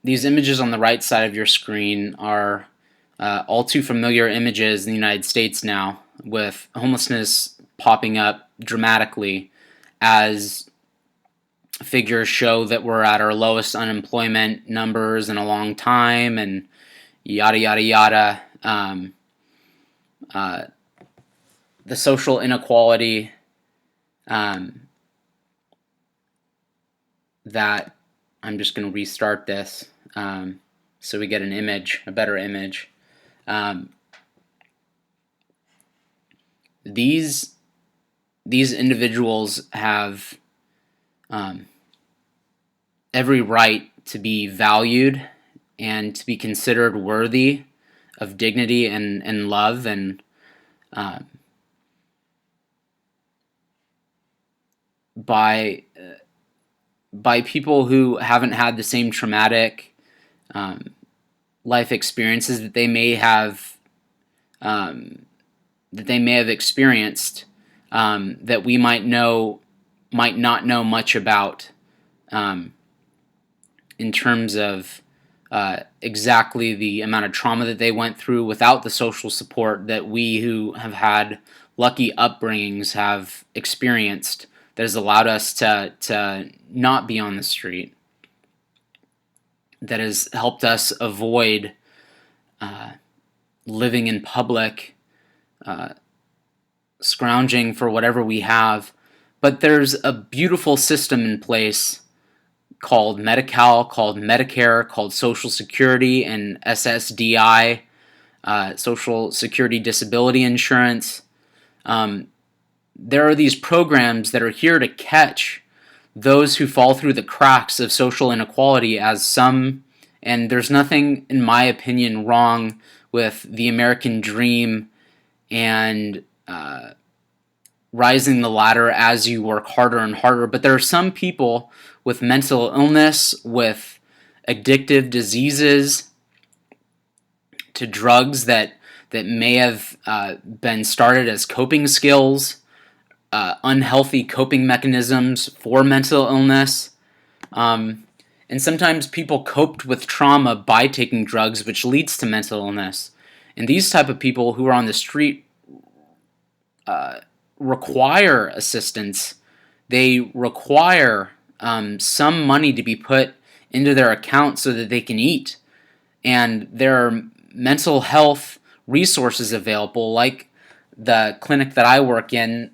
These images on the right side of your screen are all too familiar images in the United States now, with homelessness popping up dramatically as figures show that we're at our lowest unemployment numbers in a long time, and yada yada yada. The social inequality that I'm just going to restart this so we get an image, a better image. These individuals have every right to be valued and to be considered worthy of dignity and love, and by people who haven't had the same traumatic life experiences that they may have experienced, that we might not know much about, in terms of exactly the amount of trauma that they went through without the social support that we who have had lucky upbringings have experienced, that has allowed us to not be on the street, that has helped us avoid living in public, scrounging for whatever we have. But there's a beautiful system in place called Medi-Cal, called Medicare, called Social Security and SSDI, Social Security Disability Insurance. There are these programs that are here to catch those who fall through the cracks of social inequality, as some, and there's nothing, in my opinion, wrong with the American dream and rising the ladder as you work harder and harder. But there are some people with mental illness, with addictive diseases to drugs that may have been started as coping skills, unhealthy coping mechanisms for mental illness. And sometimes people coped with trauma by taking drugs, which leads to mental illness. And these type of people who are on the street require assistance. They require some money to be put into their account so that they can eat. And there are mental health resources available, like the clinic that I work in,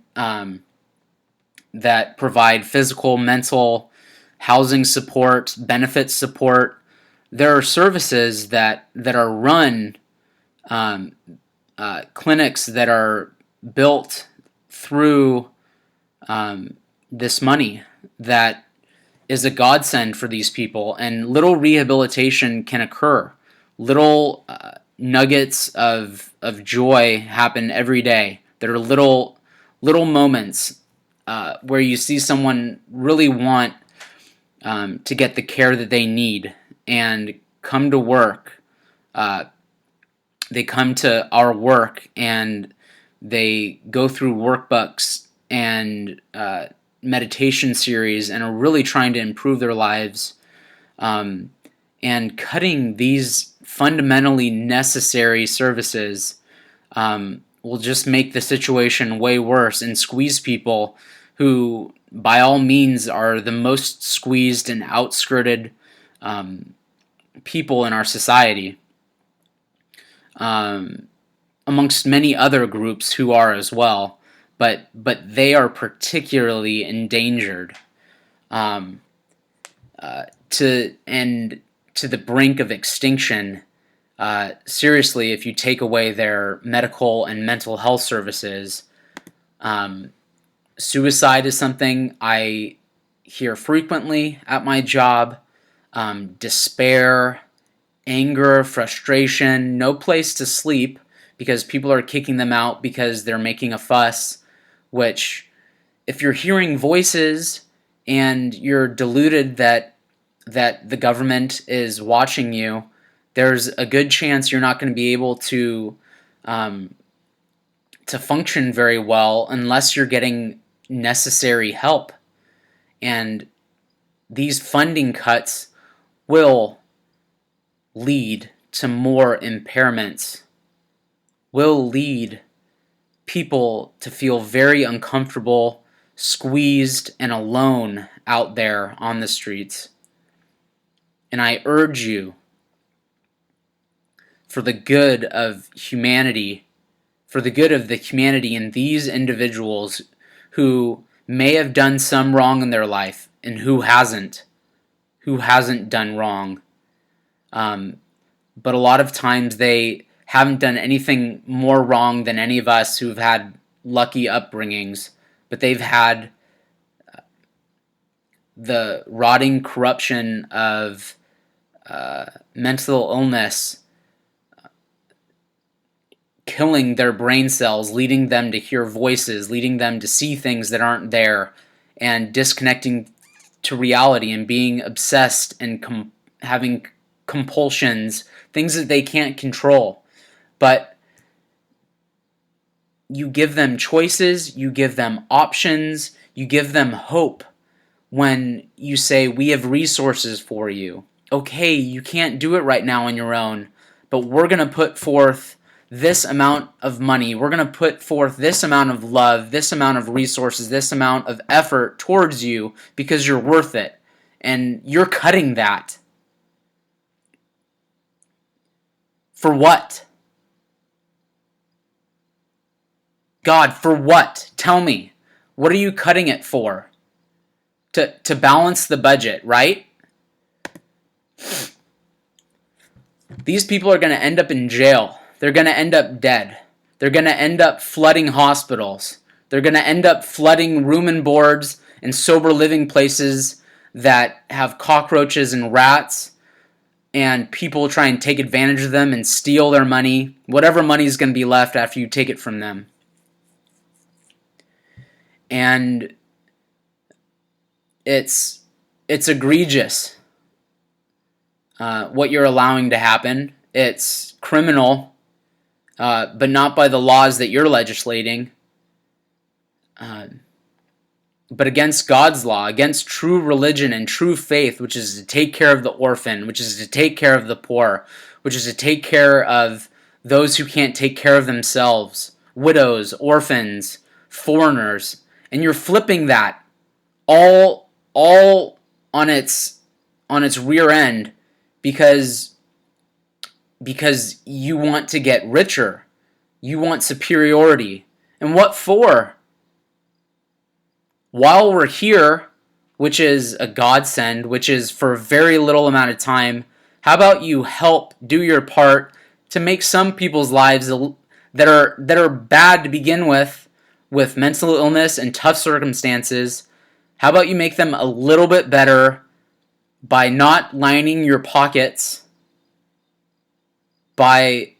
that provide physical, mental, housing support, benefits support. There are services that are run, clinics that are built through this money that is a godsend for these people, and little rehabilitation can occur. Little nuggets of joy happen every day. There are little moments where you see someone really want to get the care that they need and come to work. They come to our work and they go through workbooks and meditation series and are really trying to improve their lives. And cutting these fundamentally necessary services will just make the situation way worse and squeeze people who, by all means, are the most squeezed and outskirted people in our society, amongst many other groups who are as well, but they are particularly endangered, to the brink of extinction. Seriously, if you take away their medical and mental health services. Suicide is something I hear frequently at my job. Despair, anger, frustration, no place to sleep because people are kicking them out because they're making a fuss, which, if you're hearing voices and you're deluded that the government is watching you, there's a good chance you're not going to be able to function very well unless you're getting necessary help. And these funding cuts will lead to more impairments, will lead people to feel very uncomfortable, squeezed, and alone out there on the streets. And I urge you, for the good of humanity, for the good of the humanity and these individuals who may have done some wrong in their life and who hasn't done wrong. But a lot of times they haven't done anything more wrong than any of us who've had lucky upbringings, but they've had the rotting corruption of mental illness killing their brain cells, leading them to hear voices, leading them to see things that aren't there, and disconnecting to reality and being obsessed and having compulsions, things that they can't control. But you give them choices, you give them options, you give them hope when you say, we have resources for you. Okay, you can't do it right now on your own, but we're going to put forth this amount of money. We're going to put forth this amount of love, this amount of resources, this amount of effort towards you because you're worth it. And you're cutting that. For what? God, for what? Tell me. What are you cutting it for? To balance the budget, right? These people are going to end up in jail. They're going to end up dead. They're going to end up flooding hospitals. They're going to end up flooding room and boards and sober living places that have cockroaches and rats, and people try and take advantage of them and steal their money, whatever money is going to be left after you take it from them. And it's egregious what you're allowing to happen. It's criminal, but not by the laws that you're legislating, but against God's law, against true religion and true faith, which is to take care of the orphan, which is to take care of the poor, which is to take care of those who can't take care of themselves, widows, orphans, foreigners. And you're flipping that all on its rear end because you want to get richer. You want superiority. And what for? While we're here, which is a godsend, which is for a very little amount of time, how about you help do your part to make some people's lives that are bad to begin with mental illness and tough circumstances, how about you make them a little bit better by not lining your pockets, by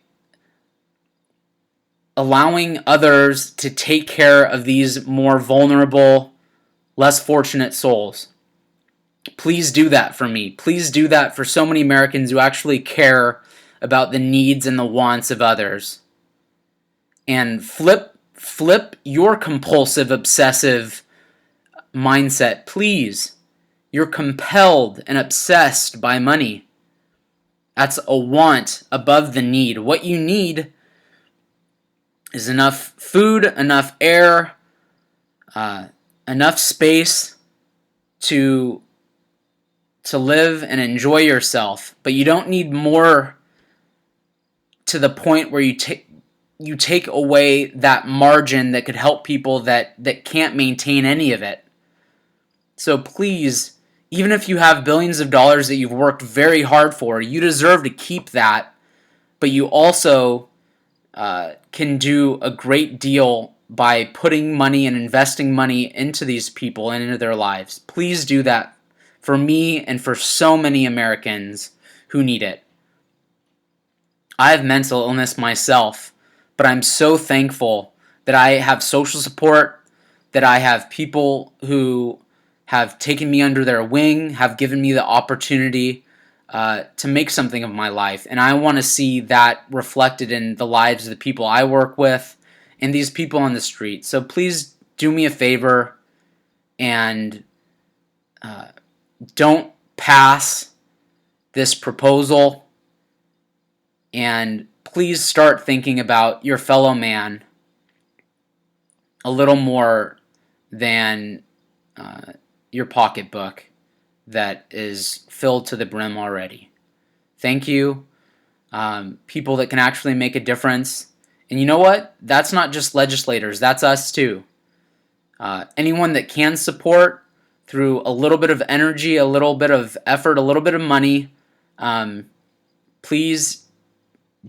allowing others to take care of these more vulnerable, less fortunate souls. Please do that for me. Please do that for so many Americans who actually care about the needs and the wants of others. And flip your compulsive, obsessive mindset, please. You're compelled and obsessed by money. That's a want above the need. What you need is enough food, enough air, enough space to live and enjoy yourself. But you don't need more to the point where you take away that margin that could help people that can't maintain any of it. So please, even if you have billions of dollars that you've worked very hard for, you deserve to keep that, but you also can do a great deal by putting money and investing money into these people and into their lives. Please do that for me and for so many Americans who need it. I have mental illness myself, but I'm so thankful that I have social support, that I have people who have taken me under their wing, have given me the opportunity to make something of my life. And I want to see that reflected in the lives of the people I work with and these people on the street. So please do me a favor and don't pass this proposal, and please start thinking about your fellow man a little more than your pocketbook that is filled to the brim already. Thank you, people that can actually make a difference. And you know what? That's not just legislators, that's us too. Anyone that can support through a little bit of energy, a little bit of effort, a little bit of money, please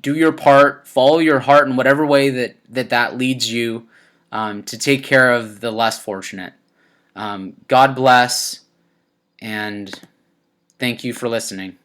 do your part, follow your heart in whatever way that leads you, to take care of the less fortunate. God bless, and thank you for listening.